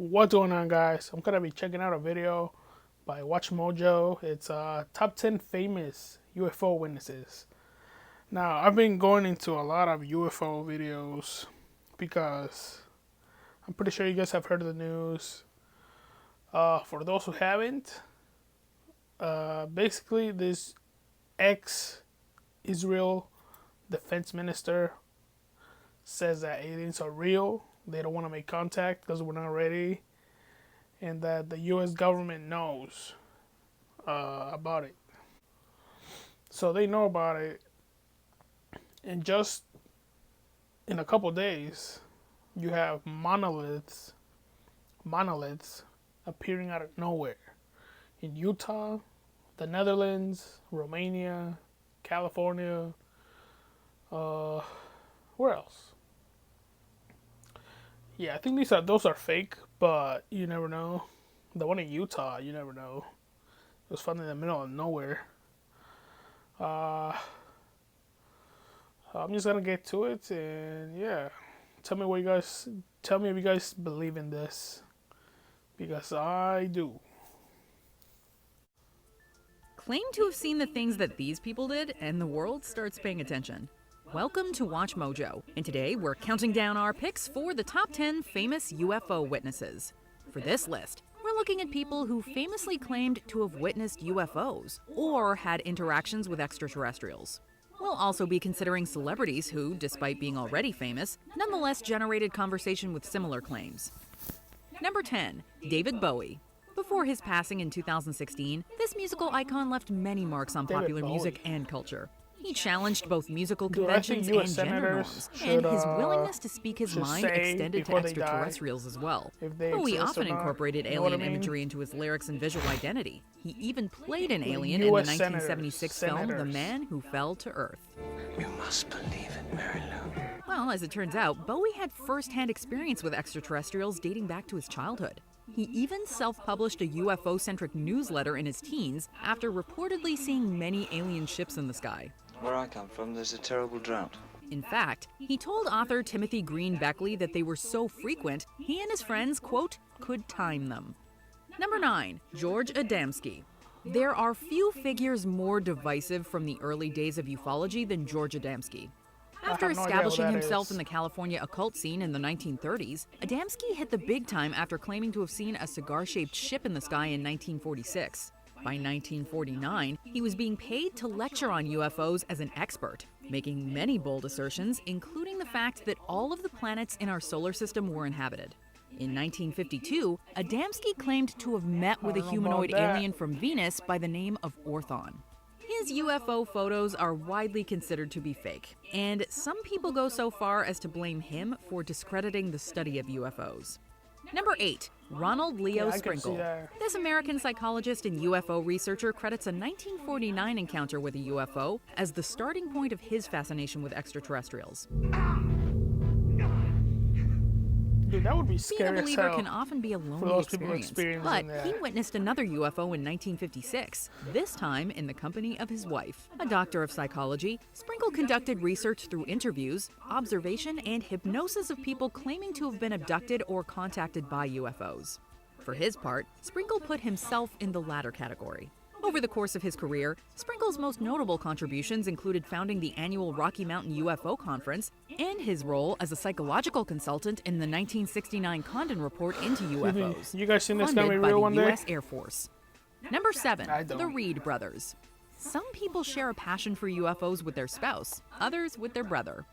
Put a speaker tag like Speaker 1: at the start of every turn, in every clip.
Speaker 1: What's going on, guys? I'm gonna be checking out a video by Watch Mojo. It's top 10 famous UFO witnesses. Now, I've been going into a lot of UFO videos because I'm pretty sure you guys have heard of the news. For those who haven't, basically, this ex-Israel defense minister says that aliens are real. They don't want to make contact because we're not ready, and that the U.S. government knows about it. So they know about it, and just in a couple days, you have monoliths appearing out of nowhere in Utah, the Netherlands, Romania, California. Where else? Yeah, I think those are fake, but you never know. The one in Utah, you never know. It was found in the middle of nowhere. Uh, I'm just gonna get to it, and yeah, tell me if you guys believe in this, because I do.
Speaker 2: Claim to have seen the things that these people did, and the world starts paying attention. Welcome to Watch Mojo, and today we're counting down our picks for the top 10 famous UFO witnesses. For this list, we're looking at people who famously claimed to have witnessed UFOs or had interactions with extraterrestrials. We'll also be considering celebrities who, despite being already famous, nonetheless generated conversation with similar claims. Number 10, David Bowie. Before his passing in 2016, this musical icon left many marks on popular music and culture. He challenged both musical conventions and gender norms, and his willingness to speak his mind extended to extraterrestrials as well. Bowie often incorporated alien imagery into his lyrics and visual identity. He even played an alien in the 1976 film The Man Who Fell to Earth.
Speaker 3: You must believe it, Mary Lou.
Speaker 2: Well, as it turns out, Bowie had first-hand experience with extraterrestrials dating back to his childhood. He even self-published a UFO-centric newsletter in his teens after reportedly seeing many alien ships in the sky.
Speaker 3: Where I come from, there's a terrible drought.
Speaker 2: In fact, he told author Timothy Green Beckley that they were so frequent, he and his friends, quote, could time them. Number 9, George Adamski. There are few figures more divisive from the early days of ufology than George Adamski. After establishing himself in the California occult scene in the 1930s, Adamski hit the big time after claiming to have seen a cigar-shaped ship in the sky in 1946. By 1949, he was being paid to lecture on UFOs as an expert, making many bold assertions, including the fact that all of the planets in our solar system were inhabited. In 1952, Adamski claimed to have met with a humanoid alien from Venus by the name of Orthon. His UFO photos are widely considered to be fake, and some people go so far as to blame him for discrediting the study of UFOs. Number 8, Ronald Leo Sprinkle. This American psychologist and UFO researcher credits a 1949 encounter with a UFO as the starting point of his fascination with extraterrestrials.
Speaker 1: Dude, that would be scary.
Speaker 2: Being a believer can often be a lonely experience, but he witnessed another UFO in 1956, this time in the company of his wife. A doctor of psychology, Sprinkle conducted research through interviews, observation, and hypnosis of people claiming to have been abducted or contacted by UFOs. For his part, Sprinkle put himself in the latter category. Over the course of his career, Sprinkle's most notable contributions included founding the annual Rocky Mountain UFO Conference and his role as a psychological consultant in the 1969 Condon Report into UFOs,
Speaker 1: you guys seen this
Speaker 2: funded by
Speaker 1: real
Speaker 2: the
Speaker 1: one day?
Speaker 2: U.S. Air Force. Number 7, the Reed Brothers. Some people share a passion for UFOs with their spouse, others with their brother.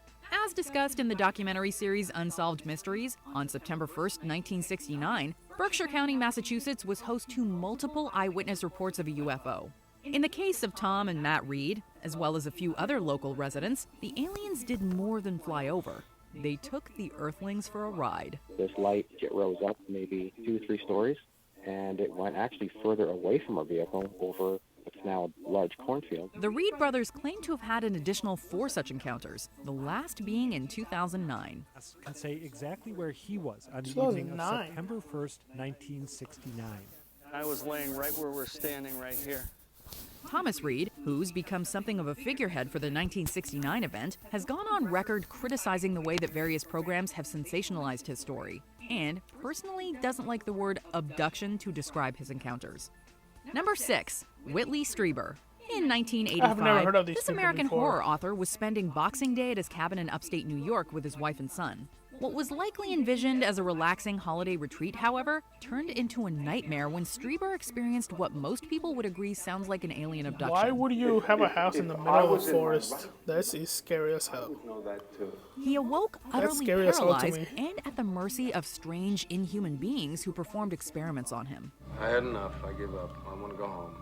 Speaker 2: As discussed in the documentary series Unsolved Mysteries, on September 1st, 1969, Berkshire County, Massachusetts was host to multiple eyewitness reports of a UFO. In the case of Tom and Matt Reed, as well as a few other local residents, the aliens did more than fly over. They took the Earthlings for a ride.
Speaker 4: This light rose up maybe 2 or 3 stories, and it went actually further away from our vehicle over what's now a large cornfield.
Speaker 2: The Reed brothers claim to have had an additional 4 such encounters, the last being in 2009.
Speaker 5: Can say exactly where he was on the evening of September 1st, 1969.
Speaker 6: I was laying right where we're standing right here.
Speaker 2: Thomas Reed, who's become something of a figurehead for the 1969 event, has gone on record criticizing the way that various programs have sensationalized his story. and personally doesn't like the word abduction to describe his encounters. Number 6. Whitley Strieber. In 1985,
Speaker 1: I've never heard of these
Speaker 2: this
Speaker 1: people
Speaker 2: American
Speaker 1: before.
Speaker 2: horror author was spending Boxing Day at his cabin in upstate New York with his wife and son. What was likely envisioned as a relaxing holiday retreat, however, turned into a nightmare when Strieber experienced what most people would agree sounds like an alien abduction.
Speaker 1: Why would you have a house in the middle of the forest? That is scary as hell.
Speaker 2: He awoke utterly
Speaker 1: scary as hell to
Speaker 2: paralyzed
Speaker 1: me.
Speaker 2: and at the mercy of strange, inhuman beings who performed experiments on him.
Speaker 7: I had enough. I give up. I want to go home.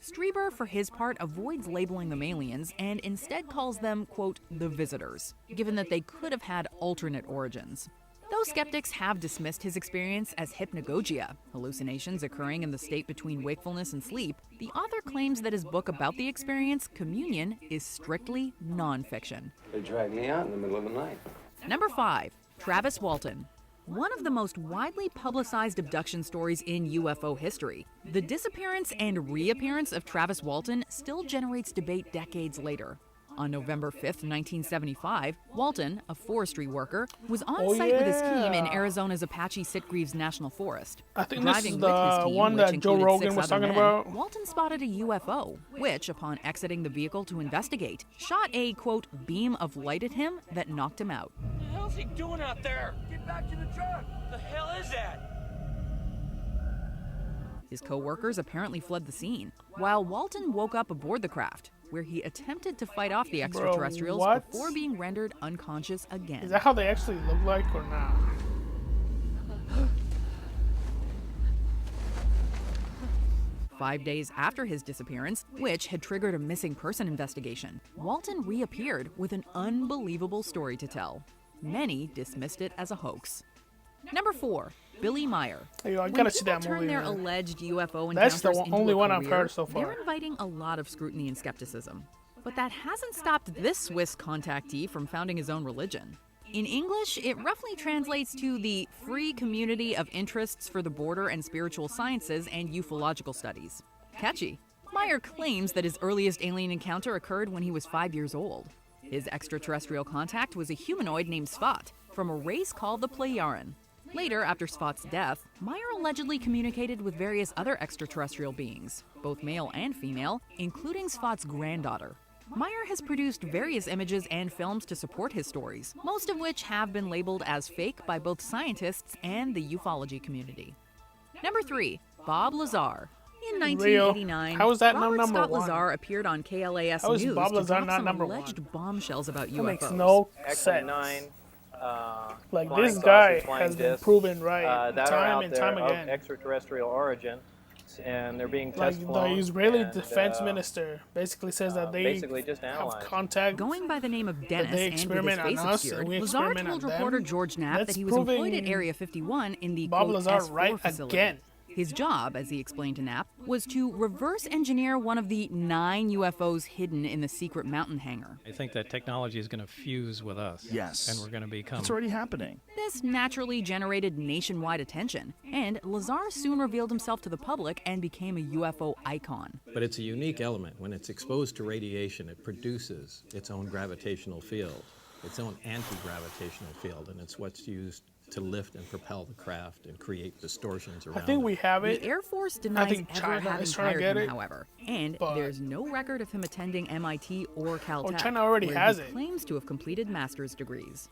Speaker 2: Strieber, for his part, avoids labeling them aliens and instead calls them, quote, the visitors, given that they could have had alternate origins. Though skeptics have dismissed his experience as hypnagogia, hallucinations occurring in the state between wakefulness and sleep, the author claims that his book about the experience, Communion, is strictly nonfiction.
Speaker 7: They dragged me out in the middle of the night.
Speaker 2: Number 5. Travis Walton. One of the most widely publicized abduction stories in UFO history, the disappearance and reappearance of Travis Walton still generates debate decades later. On November 5th, 1975, Walton, a forestry worker, was on site with his team in Arizona's Apache Sitgreaves National Forest.
Speaker 1: I think this
Speaker 2: Driving
Speaker 1: is
Speaker 2: with his
Speaker 1: the
Speaker 2: team,
Speaker 1: one
Speaker 2: which
Speaker 1: that Joe
Speaker 2: included
Speaker 1: Rogan
Speaker 2: 6
Speaker 1: was
Speaker 2: other
Speaker 1: talking
Speaker 2: men,
Speaker 1: about.
Speaker 2: Walton spotted a UFO, which, upon exiting the vehicle to investigate, shot a, quote, beam of light at him that knocked him out.
Speaker 8: What the hell's he doing out there? Get back to the truck! The hell is that?
Speaker 2: His co-workers apparently fled the scene, while Walton woke up aboard the craft, where he attempted to fight off the extraterrestrials
Speaker 1: what?
Speaker 2: before being rendered unconscious again.
Speaker 1: Is that how they actually look like or not?
Speaker 2: 5 days after his disappearance, which had triggered a missing person investigation, Walton reappeared with an unbelievable story to tell. Many dismissed it as a hoax. Number 4. Billy Meyer.
Speaker 1: Hey, yo, I
Speaker 2: When
Speaker 1: gotta see
Speaker 2: people
Speaker 1: that
Speaker 2: turn
Speaker 1: movie,
Speaker 2: their
Speaker 1: man.
Speaker 2: alleged UFO
Speaker 1: That's the
Speaker 2: encounters into
Speaker 1: only
Speaker 2: a
Speaker 1: one I've
Speaker 2: career,
Speaker 1: heard so far.
Speaker 2: They're inviting a lot of scrutiny and skepticism. But that hasn't stopped this Swiss contactee from founding his own religion. In English, it roughly translates to the Free Community of Interests for the Border and Spiritual Sciences and Ufological Studies. Catchy. Meyer claims that his earliest alien encounter occurred when he was 5 years old. His extraterrestrial contact was a humanoid named Svat from a race called the Plejaren. Later, after Svat's death, Meyer allegedly communicated with various other extraterrestrial beings, both male and female, including Svat's granddaughter. Meyer has produced various images and films to support his stories, most of which have been labeled as fake by both scientists and the ufology community. Number 3. Bob Lazar. In 1989,
Speaker 1: How is that
Speaker 2: Robert
Speaker 1: number
Speaker 2: Scott
Speaker 1: one?
Speaker 2: Lazar appeared on KLAS
Speaker 1: How is
Speaker 2: News
Speaker 1: Bob
Speaker 2: to
Speaker 1: Lazar
Speaker 2: drop
Speaker 1: not
Speaker 2: some
Speaker 1: number
Speaker 2: alleged
Speaker 1: one?
Speaker 2: bombshells about
Speaker 1: That makes
Speaker 2: UFOs.
Speaker 1: no
Speaker 9: Echo
Speaker 1: sense.
Speaker 9: 9,
Speaker 1: Like,
Speaker 9: flying
Speaker 1: this guy
Speaker 9: saucers, flying
Speaker 1: has been
Speaker 9: discs,
Speaker 1: proven right
Speaker 9: that are
Speaker 1: time
Speaker 9: out
Speaker 1: and
Speaker 9: there
Speaker 1: time
Speaker 9: of
Speaker 1: again.
Speaker 9: extraterrestrial origin, and they're being
Speaker 1: Like,
Speaker 9: test
Speaker 1: the
Speaker 9: flown.
Speaker 1: Israeli
Speaker 9: and,
Speaker 1: defense minister basically says that they
Speaker 9: basically just
Speaker 1: have
Speaker 9: analyzed.
Speaker 1: contact.
Speaker 2: Going by the name of Dennis
Speaker 1: they
Speaker 2: and with his
Speaker 1: experiment
Speaker 2: face
Speaker 1: on us and
Speaker 2: obscured,
Speaker 1: we
Speaker 2: Lazar
Speaker 1: experiment
Speaker 2: told
Speaker 1: on them.
Speaker 2: reporter George Knapp
Speaker 1: That's
Speaker 2: that he was employed at
Speaker 1: proving
Speaker 2: Area 51 in the
Speaker 1: Bob
Speaker 2: quote,
Speaker 1: Lazar
Speaker 2: S4
Speaker 1: right
Speaker 2: facility.
Speaker 1: again.
Speaker 2: His job, as he explained to Knapp, was to reverse engineer one of the 9 UFOs hidden in the secret mountain hangar.
Speaker 10: I think that technology is going to fuse with us.
Speaker 11: Yes.
Speaker 10: And we're going to become...
Speaker 11: It's already happening.
Speaker 2: This naturally generated nationwide attention, and Lazar soon revealed himself to the public and became a UFO icon.
Speaker 12: But it's a unique element. When it's exposed to radiation, it produces its own gravitational field, its own anti-gravitational field, and it's what's used to lift and propel the craft and create distortions around
Speaker 1: I think
Speaker 12: it.
Speaker 1: we have it.
Speaker 2: The Air Force denies
Speaker 1: think
Speaker 2: ever
Speaker 1: China
Speaker 2: having
Speaker 1: is trying to
Speaker 2: hired
Speaker 1: get
Speaker 2: him,
Speaker 1: it,
Speaker 2: however, and
Speaker 1: but-
Speaker 2: there's no record of him attending MIT or Caltech,
Speaker 1: China already
Speaker 2: where
Speaker 1: has
Speaker 2: he
Speaker 1: it.
Speaker 2: claims to have completed master's degrees.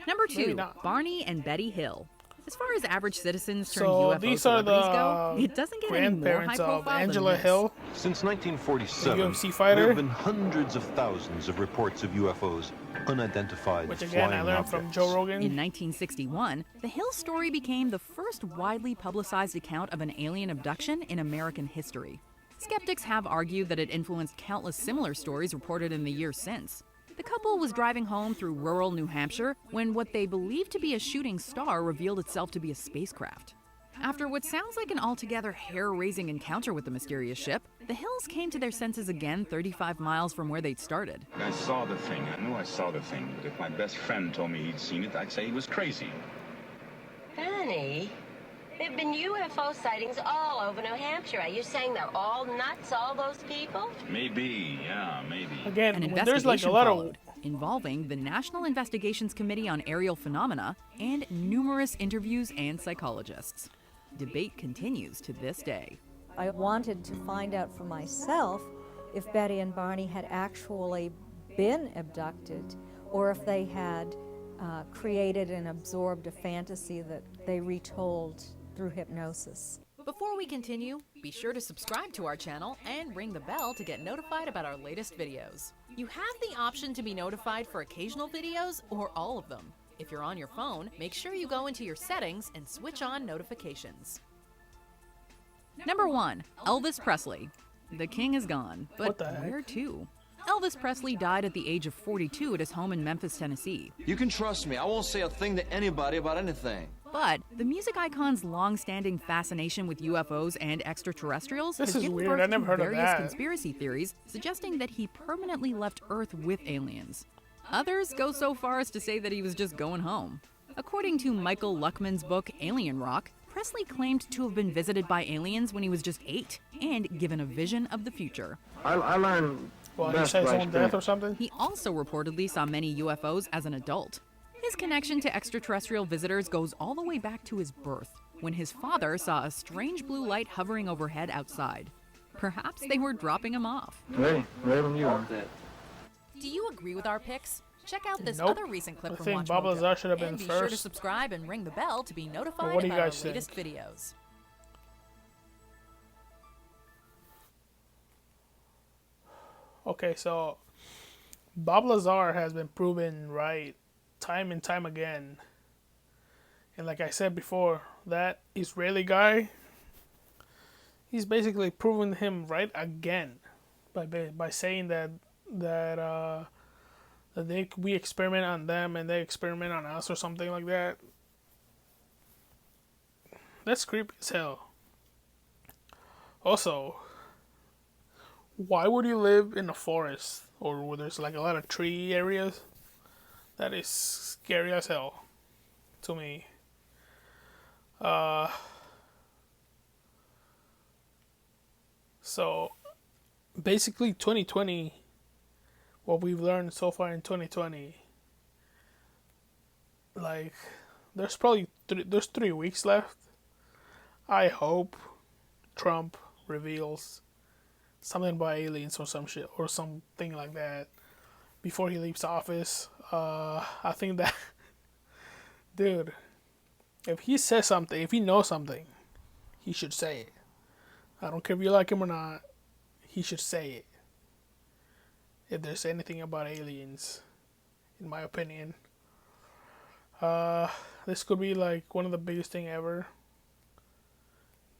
Speaker 2: Number
Speaker 1: Maybe
Speaker 2: 2,
Speaker 1: not.
Speaker 2: Barney and Betty Hill. As far as average citizens turned
Speaker 1: So
Speaker 2: UFO
Speaker 1: these are
Speaker 2: celebrities go,
Speaker 1: the
Speaker 2: it doesn't get any more
Speaker 1: grandparents
Speaker 2: high
Speaker 1: of
Speaker 2: profile
Speaker 1: Angela
Speaker 2: than this.
Speaker 1: Hill.
Speaker 13: Since 1947,
Speaker 1: The UFC
Speaker 13: there
Speaker 1: fighter.
Speaker 13: have been hundreds of thousands of reports of UFOs, unidentified
Speaker 1: Which again, I
Speaker 13: flying
Speaker 1: learned
Speaker 13: objects.
Speaker 1: from Joe Rogan.
Speaker 2: In 1961, the Hill story became the first widely publicized account of an alien abduction in American history. Skeptics have argued that it influenced countless similar stories reported in the years since. The couple was driving home through rural New Hampshire when what they believed to be a shooting star revealed itself to be a spacecraft. After what sounds like an altogether hair-raising encounter with the mysterious ship, the Hills came to their senses again 35 miles from where they'd started.
Speaker 14: I saw the thing. I knew I saw the thing. But if my best friend told me he'd seen it, I'd say he was crazy.
Speaker 15: Danny, there have been UFO sightings all over New Hampshire. Are you saying they're all nuts, all those people?
Speaker 14: Maybe, yeah, maybe.
Speaker 1: Again,
Speaker 2: An
Speaker 1: when there's like a
Speaker 2: investigation
Speaker 1: lot
Speaker 2: followed.
Speaker 1: of
Speaker 2: involving the National Investigations Committee on Aerial Phenomena and numerous interviews and psychologists. Debate continues to this day.
Speaker 11: I wanted to find out for myself if Betty and Barney had actually been abducted or if they had created and absorbed a fantasy that they retold through hypnosis.
Speaker 2: Before we continue, be sure to subscribe to our channel and ring the bell to get notified about our latest videos. You have the option to be notified for occasional videos or all of them. If you're on your phone, make sure you go into your settings and switch on notifications. Number 1. Elvis Presley. The king is gone, but where to? Elvis Presley died at the age of 42 at his home in Memphis, Tennessee.
Speaker 16: You can trust me. I won't say a thing to anybody about anything.
Speaker 2: But the music icon's long-standing fascination with UFOs and extraterrestrials has given birth to various conspiracy theories suggesting that he permanently left Earth with aliens. Others go so far as to say that he was just going home. According to Michael Luckman's book Alien Rock, Presley claimed to have been visited by aliens when he was just 8 and given a vision of the future.
Speaker 17: I learned
Speaker 1: he said his own death or something?
Speaker 2: He also reportedly saw many UFOs as an adult. His connection to extraterrestrial visitors goes all the way back to his birth, when his father saw a strange blue light hovering overhead outside. Perhaps they were dropping him off.
Speaker 17: Ready when you are.
Speaker 2: Do you agree with our picks? Check out this other recent clip from Watch
Speaker 1: Bob Lazar should have been
Speaker 2: and be
Speaker 1: first.
Speaker 2: sure to subscribe and ring the bell to be notified
Speaker 1: what do you
Speaker 2: about our
Speaker 1: guys think?
Speaker 2: latest videos.
Speaker 1: Okay, so Bob Lazar has been proven right time and time again. And like I said before, that Israeli guy, he's basically proven him right again by saying that we experiment on them and they experiment on us or something like that. That's creepy as hell. Also, why would you live in a forest or where there's like a lot of tree areas? That is scary as hell to me. So basically 2020, what we've learned so far in 2020, like there's probably there's 3 weeks left. I hope Trump reveals something about aliens or some shit or something like that before he leaves office. I think that, dude, if he says something, if he knows something, he should say it. I don't care if you like him or not, he should say it. If there's anything about aliens, in my opinion. This could be like one of the biggest thing ever.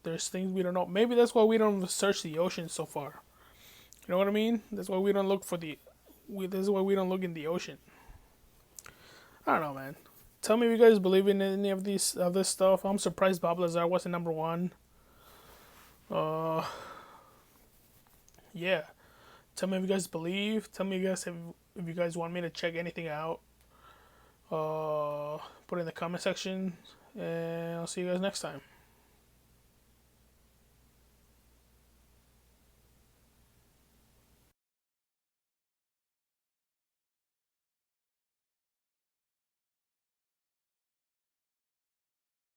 Speaker 1: There's things we don't know. Maybe that's why we don't search the ocean so far. You know what I mean? That's why we don't look for this is why we don't look in the ocean. I don't know, man. Tell me if you guys believe in any of this stuff. I'm surprised Bob Lazar wasn't number 1. Yeah. Tell me if you guys believe. Tell me if you guys want me to check anything out. Put it in the comment section. And I'll see you guys next time.